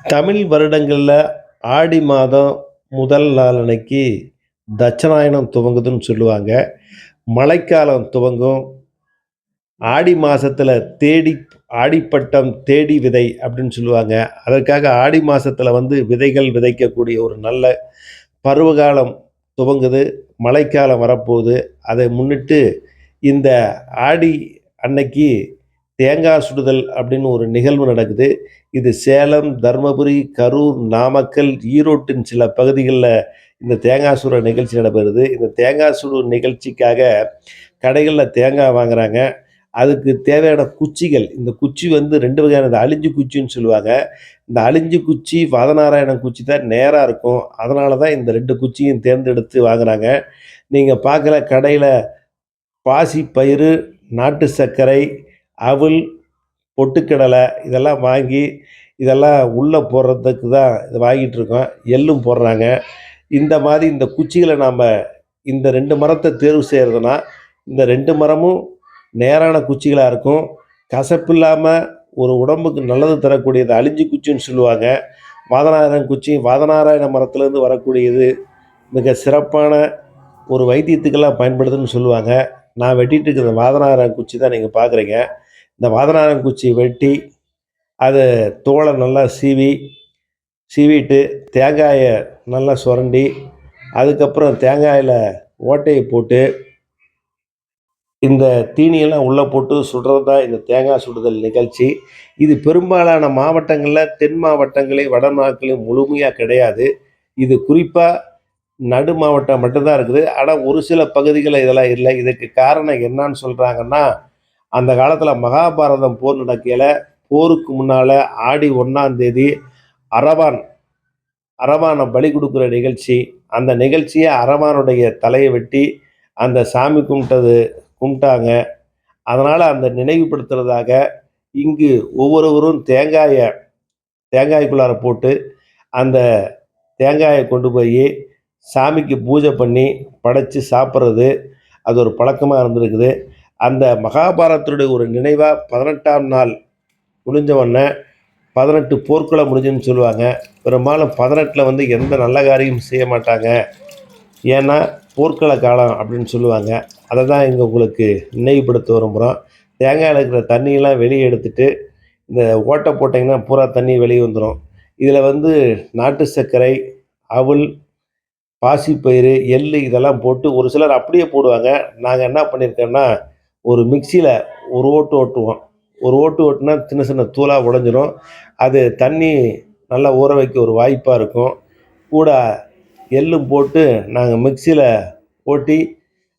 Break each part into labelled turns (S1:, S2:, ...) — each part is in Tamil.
S1: தமிழ் வருடங்கள்ல ஆடி மாதம் முதல் நாள் அன்னைக்கு தட்சநாயனம் துவங்குதுன்னு சொல்லுவாங்க. மழைக்காலம் துவங்கும். ஆடி மாசத்துல தேடி ஆடிப்பட்டம் தேடி விதை அப்படின்னு சொல்லுவாங்க. அதற்காக ஆடி மாசத்துல விதைகள் விதைக்கக்கூடிய ஒரு நல்ல பருவகாலம் துவங்குது. மழைக்காலம் வரப்போகுது. அதை முன்னிட்டு இந்த ஆடி அன்னைக்கு தேங்காய் சுடுதல் அப்படின்னு ஒரு நிகழ்வு நடக்குது. இது சேலம், தர்மபுரி, கரூர், நாமக்கல், ஈரோட்டின் சில பகுதிகள்ல இந்த தேங்காய் சுடுற நிகழ்ச்சி நடைபெறுது. இந்த தேங்காய் சுடும் நிகழ்ச்சிக்காக கடைகள்ல தேங்காய் வாங்குறாங்க. அதுக்கு தேவையான குச்சிகள், இந்த குச்சி 2 வகையானது. அழிஞ்சு குச்சின்னு சொல்லுவாங்க. இந்த அழிஞ்சு குச்சி, வாதநாராயணன் குச்சி தான் நேரா இருக்கும். அதனால தான் இந்த 2 குச்சியும் தேர்ந்தெடுத்து வாங்குறாங்க. நீங்க பார்க்கல கடையில பாசி பயிறு, நாட்டு சர்க்கரை, அவல், பொட்டுக்கடலை இதெல்லாம் வாங்கி இதெல்லாம் உள்ளே போடுறதுக்கு தான் இதை வாங்கிட்டு இருக்கோம். எள்ளும் போடுறாங்க. இந்த மாதிரி இந்த குச்சிகளை நாம் இந்த 2 மரத்தை தேர்வு செய்கிறதுனா இந்த 2 மரமும் நேரான குச்சிகளாக இருக்கும். கசப்பில்லாமல் ஒரு உடம்புக்கு நல்லது தரக்கூடியது அழிஞ்சி குச்சின்னு சொல்லுவாங்க. வாதநாராயண குச்சி, வாதநாராயண மரத்துலேருந்து வரக்கூடியது மிக சிறப்பான ஒரு வைத்தியத்துக்கெல்லாம் பயன்படுதுன்னு சொல்லுவாங்க. நான் வெட்டிட்டு இருக்கிற வாதநாராயண குச்சி தான் நீங்கள் பார்க்குறீங்க. இந்த வாதநாராயண குச்சியை வெட்டி அதை தோலை நல்லா சீவிட்டு தேங்காயை நல்லா சுரண்டி அதுக்கப்புறம் தேங்காயில் ஓட்டையை போட்டு இந்த தீனியெல்லாம் உள்ளே போட்டு சுடுறது தான் இந்த தேங்காய் சுடுதல் நிகழ்ச்சி. இது பெரும்பாலான மாவட்டங்களில், தென் மாவட்டங்களையும் வட மாவட்டங்களையும் முழுமையாக கிடையாது. இது குறிப்பாக நடு மாவட்டம் மட்டும்தான் இருக்குது. ஆனால் ஒரு சில பகுதிகளில் இதெல்லாம் இல்லை. இதுக்கு காரணம் என்னன்னு சொல்கிறாங்கன்னா, அந்த காலத்தில் மகாபாரதம் போர் நடக்கையில் போருக்கு முன்னால் ஆடி 1ஆம் தேதி அரவானை பலி கொடுக்குற நிகழ்ச்சி. அந்த நிகழ்ச்சியை அரவானுடைய தலையை வெட்டி அந்த சாமி கும்பிட்டாங்க. அதனால் அந்த நினைவுபடுத்துறதாக இங்கு ஒவ்வொருவரும் தேங்காய்க்குள்ளார போட்டு அந்த தேங்காயை கொண்டு போய் சாமிக்கு பூஜை பண்ணி படைச்சி சாப்பிட்றது அது ஒரு பழக்கமாக இருந்திருக்குது. அந்த மகாபாரதத்துடைய ஒரு நினைவாக 18ஆம் நாள் முடிஞ்ச உடனே 18 போர்க்குளம் முடிஞ்சுன்னு சொல்லுவாங்க. பெரும்பாலும் 18ல் எந்த நல்ல காரியமும் செய்ய மாட்டாங்க. ஏன்னா போர்க்கள காலம் அப்படின்னு சொல்லுவாங்க. அதை தான் இங்கே உங்களுக்கு நினைவுபடுத்த விரும்புகிறோம். தேங்காயில் இருக்கிற தண்ணியெல்லாம் வெளியே எடுத்துட்டு இந்த ஓட்டை போட்டிங்கன்னா பூரா தண்ணி வெளியே வந்துடும். இதில் நாட்டு சர்க்கரை, அவல், பாசிப்பயிறு, எள் இதெல்லாம் போட்டு ஒரு சிலர் அப்படியே போடுவாங்க. நாங்கள் என்ன பண்ணியிருக்கோன்னா ஒரு மிக்சியில் ஒரு ஓட்டு ஓட்டுவோம். ஒரு ஓட்டு ஓட்டுனா சின்ன சின்ன தூளாக உடைஞ்சிரும். அது தண்ணி நல்லா ஊற வைக்க ஒரு வாய்ப்பாக இருக்கும். கூட எள்ளும் போட்டு நாங்கள் மிக்சியில் ஓட்டி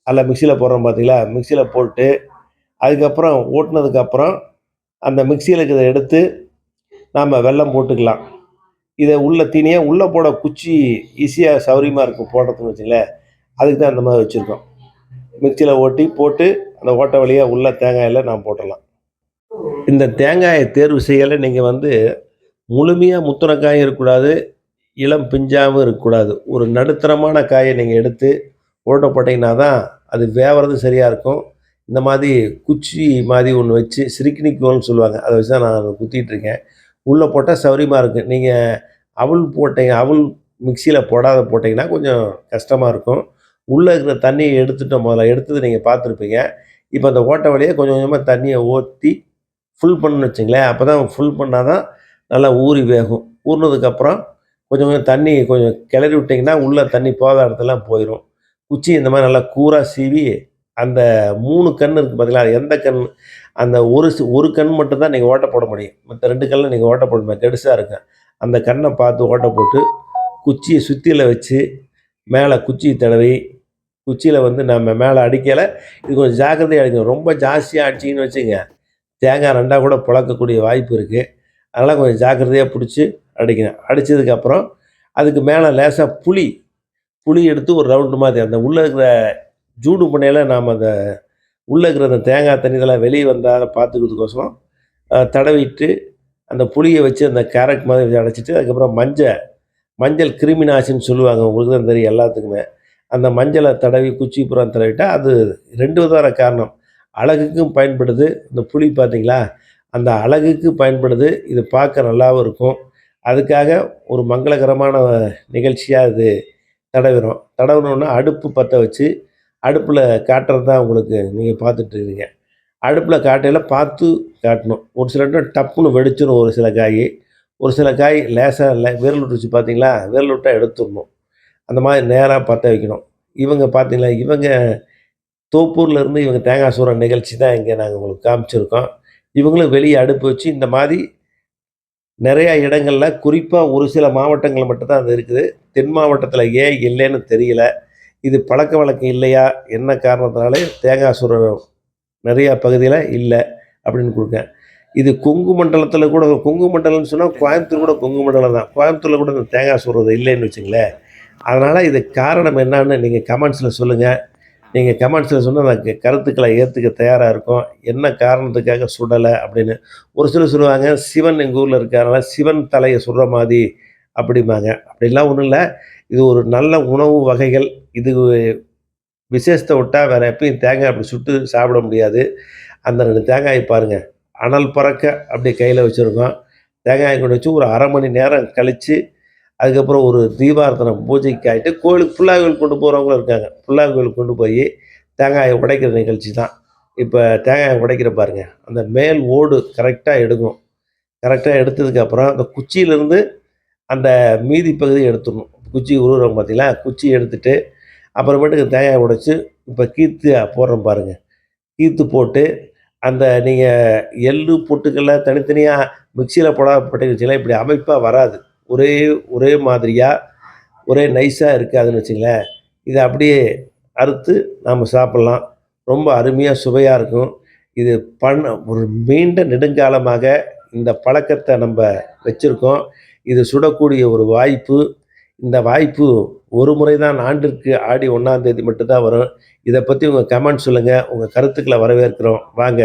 S1: அதில் மிக்சியில் போடுறோம் பார்த்தீங்களா, மிக்சியில் போட்டு அதுக்கப்புறம் ஓட்டுனதுக்கப்புறம் அந்த மிக்சியில் இருக்கிறத எடுத்து நாம் வெல்லம் போட்டுக்கலாம். இதை உள்ள தீனியாக உள்ளே போட குச்சி ஈஸியாக சௌரியமாக இருக்கும் போடுறதுன்னு வச்சுங்களேன். அதுக்கு தான் அந்த மாதிரி வச்சுருக்கோம். மிக்சியில் ஓட்டி போட்டு அந்த ஓட்டை வழியாக உள்ள தேங்காயில் நாம் போட்டுடலாம். இந்த தேங்காயை தேர்வு செய்யலை நீங்கள் முழுமையாக முத்துன காயும் இருக்கக்கூடாது, இளம் பிஞ்சாகவும் இருக்கக்கூடாது. ஒரு நடுத்தரமான காயை நீங்கள் எடுத்து ஓட்ட போட்டிங்கன்னா தான் அது வேவறது சரியாக இருக்கும். இந்த மாதிரி குச்சி மாதிரி ஒன்று வச்சு சிறுக்கினிக்கோல்னு சொல்லுவாங்க, அதை வச்சு தான் நான் குத்திகிட்ருக்கேன். உள்ளே போட்டால் சௌரியமாக இருக்குது. நீங்கள் அவல் மிக்சியில் போட்டிங்கன்னா கொஞ்சம் கஷ்டமாக இருக்கும். உள்ளே இருக்கிற தண்ணியை முதல்ல எடுத்தது நீங்கள் பார்த்துருப்பீங்க. இப்போ அந்த ஓட்டை வழியாக கொஞ்சம் கொஞ்சமாக தண்ணியை ஊற்றி ஃபுல் பண்ணணும்னு வச்சுங்களேன். அப்போ தான் ஃபுல் பண்ணால் தான் நல்லா ஊறி வேகும். ஊறினதுக்கப்புறம் கொஞ்சம் கொஞ்சம் தண்ணி கொஞ்சம் கிளறி விட்டிங்கன்னா உள்ளே தண்ணி போகாத இடத்துலாம் போயிடும். குச்சி இந்த மாதிரி நல்லா கூராக சீவி அந்த 3 கண் இருக்குது பார்த்தீங்களா, எந்த கண் அந்த ஒரு கண் மட்டும் தான் நீங்கள் ஓட்டை போட முடியும். மற்ற 2 கண்ணில் நீங்கள் ஓட்டை போட முடியாது, கெடுசாக இருக்கும். அந்த கண்ணை பார்த்து ஓட்டை போட்டு குச்சியை சுத்தியில் வச்சு மேலே குச்சியை தடவி குச்சியில் நம்ம மேலே அடிக்கலை. இது கொஞ்சம் ஜாக்கிரதையாக அடிக்கணும். ரொம்ப ஜாஸ்தியாக அடிச்சிங்கன்னு வச்சுங்க, தேங்காய் 2ஆக கூட பிளக்கக்கூடிய வாய்ப்பு இருக்குது. அதனால் கொஞ்சம் ஜாக்கிரதையாக பிடிச்சி அடிக்கணும். அடித்ததுக்கப்புறம் அதுக்கு மேலே லேசாக புளி எடுத்து ஒரு ரவுண்டு மாதிரி அந்த உள்ளே இருக்கிற ஜூடு பண்ணையில் நாம் அந்த உள்ளே இருக்கிற அந்த தேங்காய் தண்ணி இதெல்லாம் வெளியே வந்தால் பார்த்துக்கிறதுக்கோசரம் தடவிட்டு அந்த புளியை வச்சு அந்த கேரட் மாதிரி அடைச்சிட்டு அதுக்கப்புறம் மஞ்சள் கிருமி நாசின்னு சொல்லுவாங்க, உங்களுக்கு தான் தெரியும் எல்லாத்துக்குமே. அந்த மஞ்சளை தடவி குச்சி புறம் தடவிட்டால் அது 2 விதமான காரணம். அழகுக்கும் பயன்படுது. இந்த புளி பார்த்தீங்களா, அந்த அழகுக்கு பயன்படுது. இது பார்க்க நல்லாவும் இருக்கும். அதுக்காக ஒரு மங்களகரமான நிகழ்ச்சியா இது தடவிறோம். தடவுனோன்னா அடுப்பு பத்த வச்சு, அடுப்புல காட்டுறது தான் உங்களுக்கு நீங்க பார்த்துட்டு இருக்கீங்க. அடுப்புல காட்டையில பார்த்து காட்டணும். ஒரு சில டைம் டப்புன்னு வெடிச்சிரும் ஒரு சில காயி. ஒரு சில காய் லேசா விரல் விட்டு வச்சு பார்த்தீங்களா? விரல் விட்டா எடுத்துறணும். அந்த மாரி நேரா பத்த வைக்கணும். இவங்க பார்த்தீங்களா, இவங்க தோப்பூர்ல இருந்து இவங்க தேங்காய் சுடுற நிகழ்ச்சி தான் இங்க நாங்க உங்களுக்கு காமிச்சிருக்கோம். இவங்களும் வெளிய அடுப்பு வச்சு இந்த மாரி நெறைய இடங்கள்ல குறிப்பா ஒரு சில மாவட்டங்கள்ல மட்டும் தான் அது இருக்குது. தென் மாவட்டத்தில ஏன் இல்லைன்னு தெரியல. இது பழக்கவழக்கம் இல்லையா? என்ன காரணத்தினால தேங்காய் சுடுற நெறைய பகுதியில இல்ல அப்படின்னு குடுக்கேன். இது கொங்கு மண்டலத்தில கூட கொங்கு மண்டலம்னு சொன்னா கோயம்புத்தூர் கூட கொங்கு மண்டலம் தான். கோயம்புத்தூர்ல கூட இந்த தேங்காய் சுடுறது இல்லைன்னு வச்சுங்களேன். அதனால இதுக்கு காரணம் என்னான்னு நீங்க கமெண்ட்ஸ்ல சொல்லுங்க. நீங்க கமெண்ட்ஸ்ல சொன்னா நான் கருத்துக்கள ஏத்துக்க தயாரா இருக்கோம். என்ன காரணத்துக்காக சுடல அப்படின்னு. ஒரு சிலர் சொல்லுவாங்க, சிவன் எங்க ஊர்ல இருக்காருனால சிவன் தலைய சுடுற மாரி அப்படிம்பாங்க. அப்படிலாம் ஒண்ணும் இல்ல. இது ஒரு நல்ல உணவு வகைகள். இது விசேஷத்த விட்டா வேற எப்பயும் தேங்காய் அப்படி சுட்டு சாப்பிட முடியாது. அந்த 2 தேங்காய பாருங்க. அனல் பறக்க அப்படியே கையில வச்சிருக்கோம். தேங்காய கொண்டு வச்சு ஒரு 1/2 மணி நேரம் கழிச்சு, அதுக்கப்புறம் ஒரு தீபார்த்தனை பூஜைக்கு ஆயிட்டு கோயிலுக்கு புல்லார் கோயிலுக்கு கொண்டு போறவங்களும் இருக்காங்க. புல்லார் கோயிலுக்கு கொண்டு போயி தேங்காய உடைக்கிற நிகழ்ச்சி தான். இப்ப தேங்காய உடைக்கிற பாருங்க. அந்த மேல் ஓடு கரெக்ட்டா எடுக்கணும். கரெக்ட்டா எடுத்ததுக்கப்புறம் அந்த குச்சியிலிருந்து அந்த மீதி பகுதிய எடுத்துடணும். குச்சி உருவுறோம் பார்த்தீங்களா? குச்சிய எடுத்துட்டு, அப்புறமேட்டுக்கு தேங்காய உடைச்சு, இப்ப கீத்து போடுறோம் பாருங்க. கீத்து போட்டு, அந்த நீங்க எள்ளு, பொட்டுக்கல்ல தனித்தனியா மிக்ஸியில போடப்பட்ட வச்சுக்கலாம். இப்படி அமைப்பா வராது. ஒரே ஒரே மாதிரியா, ஒரே நைஸா இருக்காதுன்னு வச்சுங்களேன். இத அப்படியே அறுத்து நாம சாப்பிடலாம். ரொம்ப அருமையா, சுவையா இருக்கும். இது ஒரு நீண்ட நெடுங்காலமாக இந்த பழக்கத்த நம்ப வச்சிருக்கோம். இது சுடக்கூடிய ஒரு வாய்ப்பு. இந்த வாய்ப்பு ஒரு முறை தான் ஆண்டிற்கு ஆடி 1ஆம் தேதி மட்டும் தான் வரும். இத பத்தி உங்க கமெண்ட் சொல்லுங்க. உங்க கருத்துக்கள வரவேற்கிறோம். வாங்க.